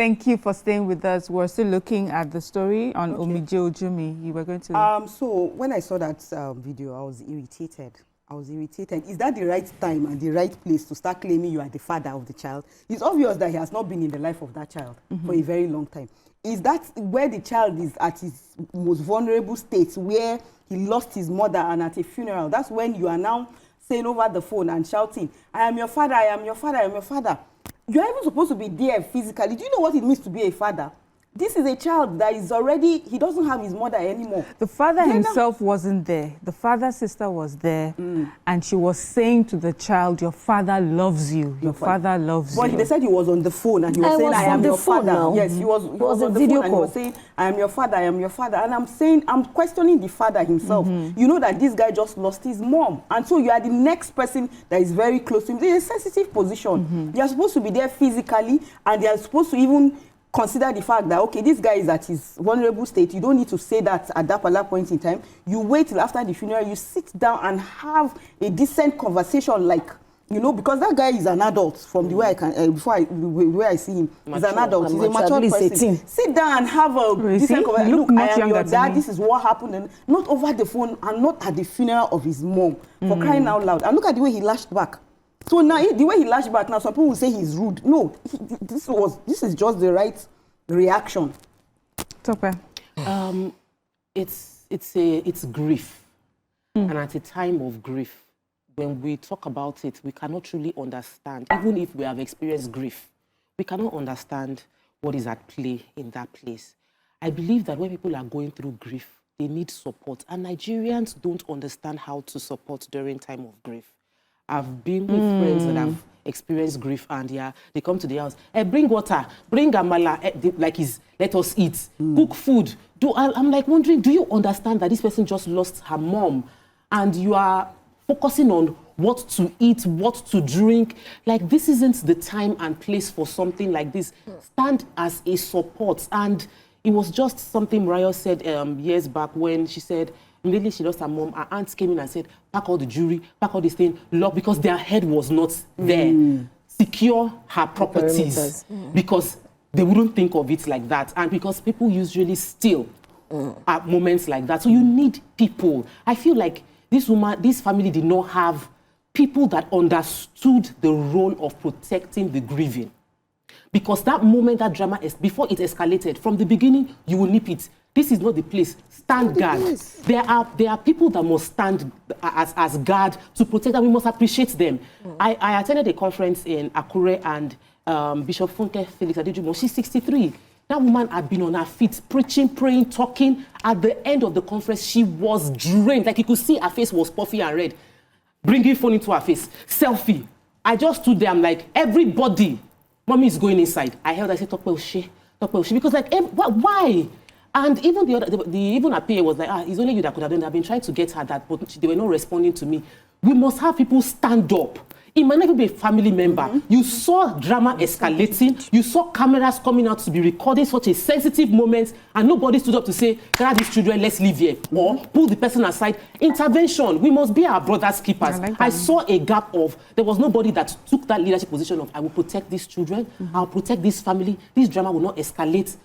Thank you for staying with us. We're still looking at the story on Omije Ojumi. You were going to... So when I saw that video, I was irritated. Is that the right time and the right place to start claiming you are the father of the child? It's obvious that he has not been in the life of that child for a very long time. Is that where the child is at his most vulnerable state, where he lost his mother and at a funeral? That's when you are now saying over the phone and shouting, I am your father, I am your father, I am your father. You're even supposed to be there physically. Do you know what it means to be a father? This is a child that is already, he doesn't have his mother anymore. The father himself wasn't there. The father's sister was there. And she was saying to the child, your father loves you. Your father loves you. But they said he was on the phone and he was saying, I am your father. Now. Yes, he was on the phone and he was saying, I am your father, I am your father. And I'm saying, I'm questioning the father himself. You know that this guy just lost his mom. And so you are the next person that is very close to him. It's a sensitive position. They are supposed to be there physically and they are supposed to even consider the fact that, okay, this guy is at his vulnerable state. You don't need to say that at that particular point in time. You wait till after the funeral, you sit down and have a decent conversation, like, you know, because that guy is an adult from the way I can, the way I see him. He's an adult, he's a mature person. Sit down and have a decent conversation. Look, I am your dad, this is what happened. And not over the phone and not at the funeral of his mom, for crying out loud. And look at the way he lashed back. So now, the way he lashed back, now some people will say he's rude. No, this is just the right reaction. Tope. It's grief. And at a time of grief, when we talk about it, we cannot truly understand, even if we have experienced grief, we cannot understand what is at play in that place. I believe that when people are going through grief, they need support. And Nigerians don't understand how to support during time of grief. I've been with friends that have experienced grief and they come to the house, bring water, bring amala, let us eat, cook food. I'm like wondering, do you understand that this person just lost her mom and you are focusing on what to eat, what to drink? Like, this isn't the time and place for something like this. Stand as a support. And it was just something Mariah said years back when she said, immediately she lost her mom, her aunts came in and said, pack all the jewelry, pack all this thing, lock, because their head was not there. Secure her properties, because they wouldn't think of it like that. And because people usually steal at moments like that. So you need people. I feel like this family did not have people that understood the role of protecting the grieving. Because that moment, that drama, before it escalated, from the beginning, you will nip it. This is not the place. Stand guard. There are people that must stand as guard to protect, and we must appreciate them. I attended a conference in Akure, and Bishop Funke Felix Adejumo, she's 63. That woman had been on her feet, preaching, praying, talking. At the end of the conference, she was drained. Like, you could see her face was puffy and red. Bringing phone into her face. Selfie. I just stood there. I'm like, everybody, mommy is going inside. I held, I said, Tope Oshe. Because, like, why? And even even her PA was like, it's only you that could have done that. I've been trying to get her that, but they were not responding to me. We must have people stand up. It might not even be a family member. You saw drama escalating. You saw cameras coming out to be recording such a sensitive moment, and nobody stood up to say, gather these children, let's leave here. Or pull the person aside. Intervention. We must be our brother's keepers. I saw a gap of, there was nobody that took that leadership position of, I will protect these children, I'll protect this family, this drama will not escalate.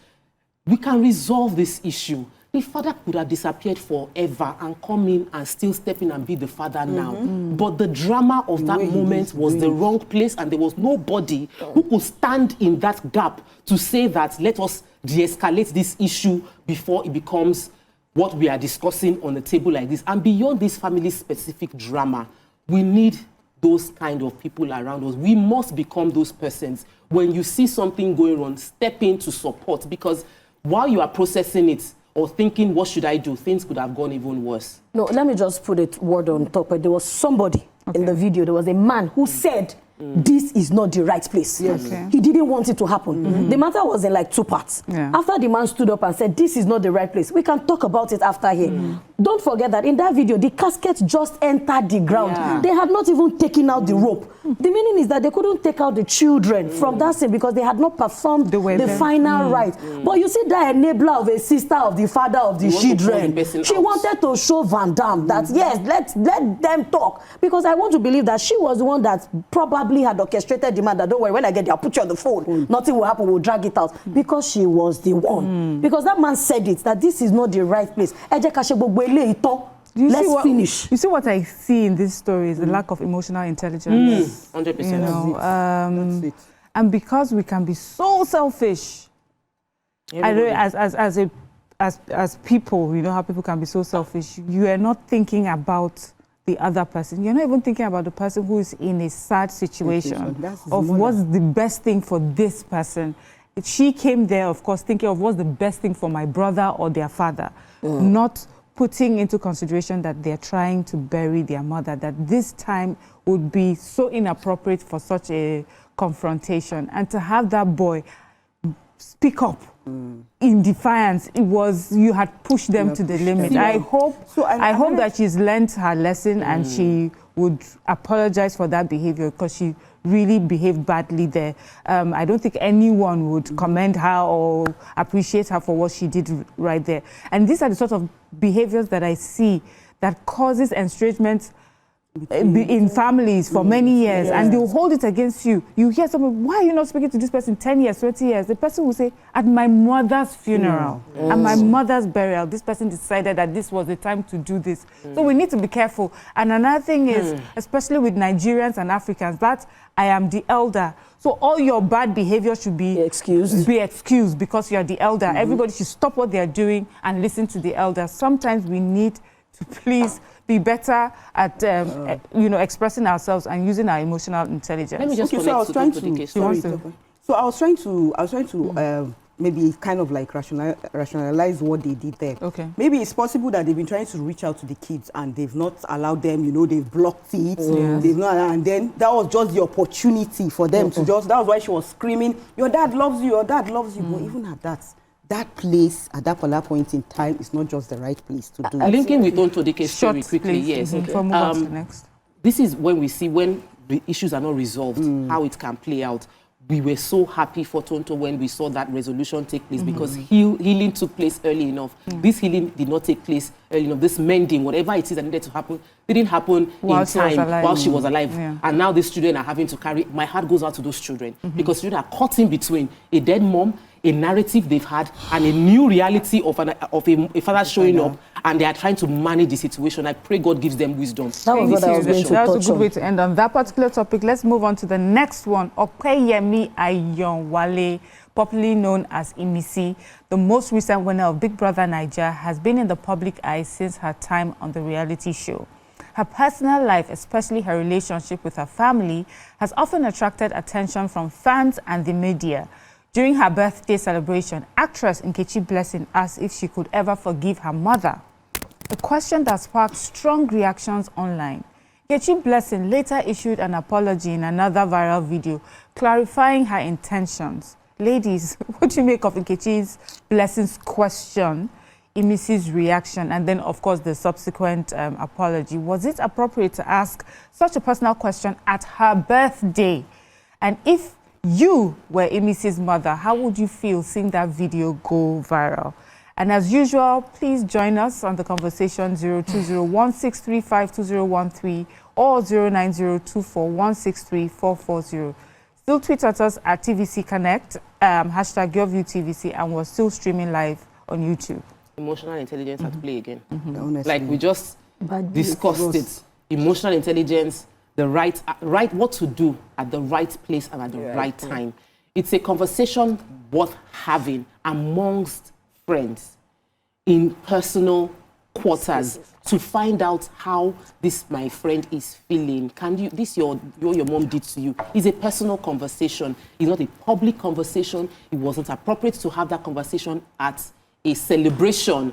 We can resolve this issue. The father could have disappeared forever and come in and still step in and be the father now. But the drama of that moment was the wrong place, and there was nobody who could stand in that gap to say that, let us de-escalate this issue before it becomes what we are discussing on the table like this. And beyond this family-specific drama, we need those kind of people around us. We must become those persons. When you see something going on, step in to support, because while you are processing it or thinking, what should I do, things could have gone even worse. No, let me just put a word on top. There was somebody in the video, there was a man who said, this is not the right place. He didn't want it to happen. The matter was in like two parts. After the man stood up and said, this is not the right place, we can talk about it after here. don't forget that in that video, the casket just entered the ground. Yeah. They had not even taken out the rope. The meaning is that they couldn't take out the children from that scene because they had not performed the final rite. But you see that enabler of a sister of the father of the children, she wanted to show Van Damme that, yes, let them talk. Because I want to believe that she was the one that probably had orchestrated the man that, don't worry, when I get there, I'll put you on the phone. Nothing will happen, we'll drag it out. Because she was the one. Because that man said it, that this is not the right place. Let's finish. You see what I see in this story is the lack of emotional intelligence. 100%. You know, and because we can be so selfish, I know as people, you know how people can be so selfish. You are not thinking about the other person. You're not even thinking about the person who is in a sad situation of what's the best thing for this person. She came there, of course, thinking of what's the best thing for my brother or their father, not putting into consideration that they're trying to bury their mother, that this time would be so inappropriate for such a confrontation. And to have that boy speak up in defiance, it was, you had pushed them to the limit. Yeah. I hope that she's learned her lesson and she would apologize for that behavior because she really behaved badly there. I don't think anyone would commend her or appreciate her for what she did right there. And these are the sort of behaviors that I see that causes estrangement in families for many years, and they'll hold it against you. You hear someone, why are you not speaking to this person 10 years, 20 years? The person will say, at my mother's funeral, at my mother's burial, this person decided that this was the time to do this. So we need to be careful. And another thing is, especially with Nigerians and Africans, that I am the elder. So all your bad behavior should be excused because you're the elder. Everybody should stop what they're doing and listen to the elder. Sometimes we need to please be better at expressing ourselves and using our emotional intelligence. Let me just so I was trying to maybe kind of like rationalize what they did there. Okay. Maybe it's possible that they've been trying to reach out to the kids and they've not allowed them, you know, they've blocked it. They've not, and then that was just the opportunity for them to just, that was why she was screaming, your dad loves you, your dad loves you. But even at that place, at that particular point in time, is not just the right place to do it. Linking with Ontodeke's story quickly, yes. Move on to the next. This is when we see when the issues are not resolved, how it can play out. We were so happy for Tonto when we saw that resolution take place because healing took place early enough. This healing did not take place early enough. This mending, whatever it is that needed to happen, didn't happen in time while she was alive. And now these children are having to carry, my heart goes out to those children because children are caught in between a dead mom, a narrative they've had, and a new reality of a father showing up, and they are trying to manage the situation. I pray God gives them wisdom. That was a good way to end on that particular topic. Let's move on to the next one. Opeyemi Ayonwale, popularly known as Imisi, the most recent winner of Big Brother Naija, has been in the public eye since her time on the reality show. Her personal life, especially her relationship with her family, has often attracted attention from fans and the media. During her birthday celebration, actress Nkechi Blessing asked if she could ever forgive her mother, a question that sparked strong reactions online. Nkechi Blessing later issued an apology in another viral video, clarifying her intentions. Ladies, what do you make of Nkechi Blessing's question, Imisi's reaction, and then, of course, the subsequent apology? Was it appropriate to ask such a personal question at her birthday? And if you were Imisi's mother, how would you feel seeing that video go viral? And as usual, please join us on the conversation 020-1635-2013 or 090-24-163-440. Still tweet at us at TVC Connect, hashtag YourView TVC, and we're still streaming live on YouTube. Emotional intelligence at play again. Like we just discussed it. Emotional intelligence, the right what to do at the right place and at the right time. It's a conversation worth having amongst friends in personal quarters to find out how this my friend is feeling. Can you what your mom did to you is a personal conversation. It's not a public conversation. It wasn't appropriate to have that conversation at a celebration,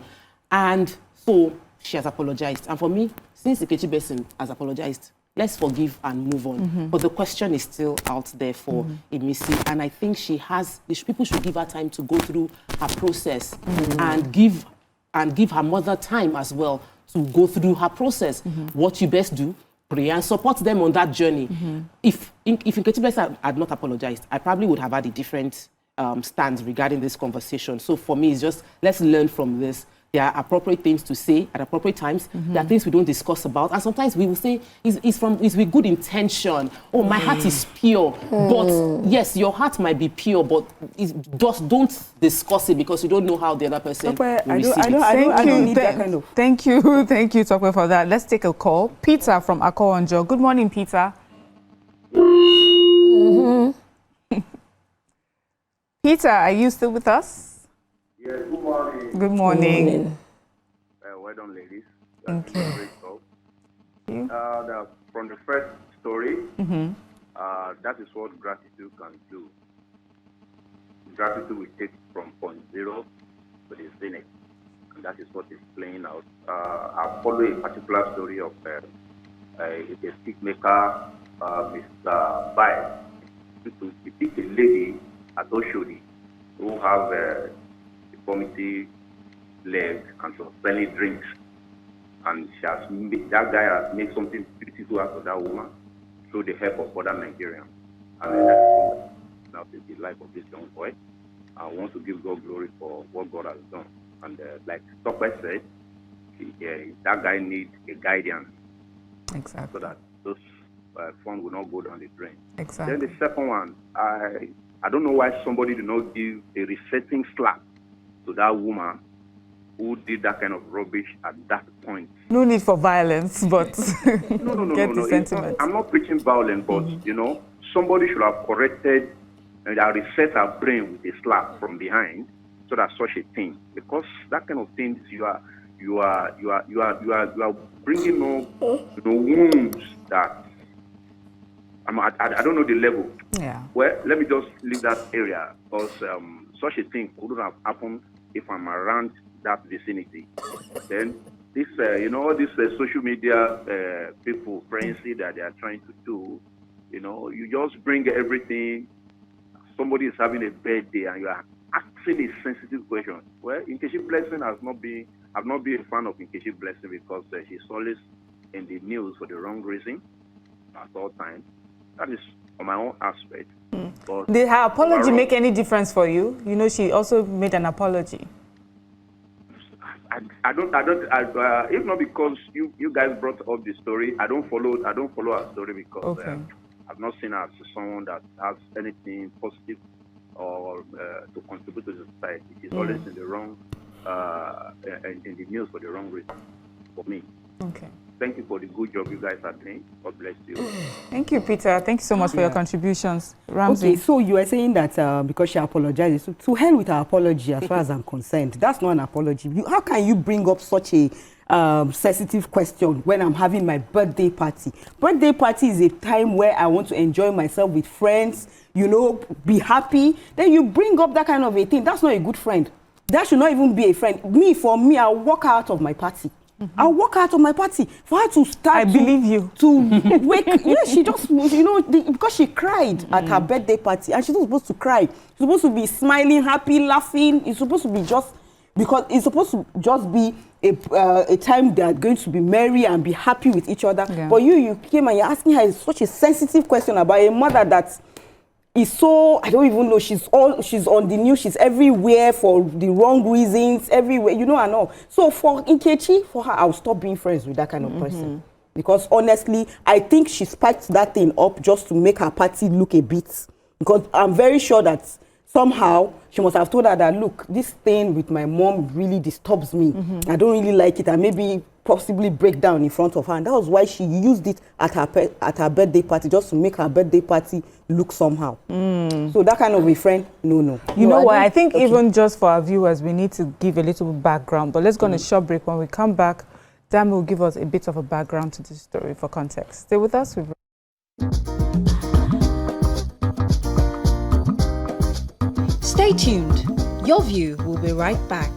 and so she has apologized. And for me, since Nkechi Blessing has apologized, let's forgive and move on. But the question is still out there for Imisi, and I think people should give her time to go through her process and give her mother time as well to go through her process. What you best do, pray and support them on that journey. If Nkechi Blessing had not apologized, I probably would have had a different stance regarding this conversation. So for me, it's just, let's learn from this. There are appropriate things to say at appropriate times. There are things we don't discuss about. And sometimes we will say, it's with good intention. Oh, my heart is pure. But yes, your heart might be pure, but just don't discuss it because you don't know how the other person will receive it. I don't need that kind of... Thank you, Tokwe, for that. Let's take a call. Peter from Akoonjo. Good morning, Peter. Peter, are you still with us? Yes, good morning. Good morning. Well done, ladies. Thank you. From the first story, that is what gratitude can do. Gratitude will take from point 0 to the zenith, and that is what is playing out. I follow a particular story of a stick maker, Mr. Bai, to depict a lady at Oshodi who have committee leg and so selling drinks, and that guy has made something beautiful out of that woman through the help of other Nigerians. And now the life of this young boy. I want to give God glory for what God has done. And like Tokwe said, that guy needs a guidance. Exactly. So that those funds will not go down the drain. Exactly. Then the second one, I don't know why somebody did not give a resetting slap to that woman who did that kind of rubbish at that point. No need for violence, but no, get the sentiment. I'm not preaching violence, but you know, somebody should have corrected and reset her brain with a slap from behind, so that such a thing, because that kind of things you are bringing up wounds that I don't know the level. Yeah. Well, let me just leave that area, because such a thing wouldn't have happened if I'm around that vicinity. Then this, all these social media people, frenzy that they are trying to do, you just bring everything. Somebody is having a bad day and you are asking a sensitive question. Well, Nkechi Blessing I've not been a fan of Nkechi Blessing because she's always in the news for the wrong reason at all times. That is on my own aspect. But did her apology make any difference for you? She also made an apology. I don't. If not because you guys brought up the story, I don't follow her story because I've not seen her as someone that has anything positive or to contribute to the society. She's always in the wrong, in the news for the wrong reason. For me. Okay. Thank you for the good job you guys are doing. God bless you. Thank you, Peter. Thank you so much for your contributions. Ramsey. Okay, so you are saying that because she apologized, so to hell with her apology as far as I'm concerned. That's not an apology. How can you bring up such a sensitive question when I'm having my birthday party? Birthday party is a time where I want to enjoy myself with friends, be happy. Then you bring up that kind of a thing. That's not a good friend. That should not even be a friend. For me, I'll walk out of my party. I'll walk out of my party for her to start. I believe you. To wake. Yeah, she just, because she cried at her birthday party, and she's not supposed to cry. She's supposed to be smiling, happy, laughing. It's supposed to be because it's supposed to just be a time they're going to be merry and be happy with each other. Yeah. But you came and you're asking her such a sensitive question about a mother that is so, I don't even know, she's on the news, she's everywhere for the wrong reasons, everywhere, and all. So for Nkechi, for her, I'll stop being friends with that kind of person. Because honestly, I think she spiked that thing up just to make her party look a bit. Because I'm very sure that somehow she must have told her that, look, this thing with my mom really disturbs me. I don't really like it, and maybe possibly break down in front of her. And that was why she used it at her birthday party, just to make her birthday party look somehow. So that kind of a friend, no. You know what? I think even just for our viewers, we need to give a little background. But let's go on a short break. When we come back, Dan will give us a bit of a background to this story for context. Stay with us. Stay tuned. Your View will be right back.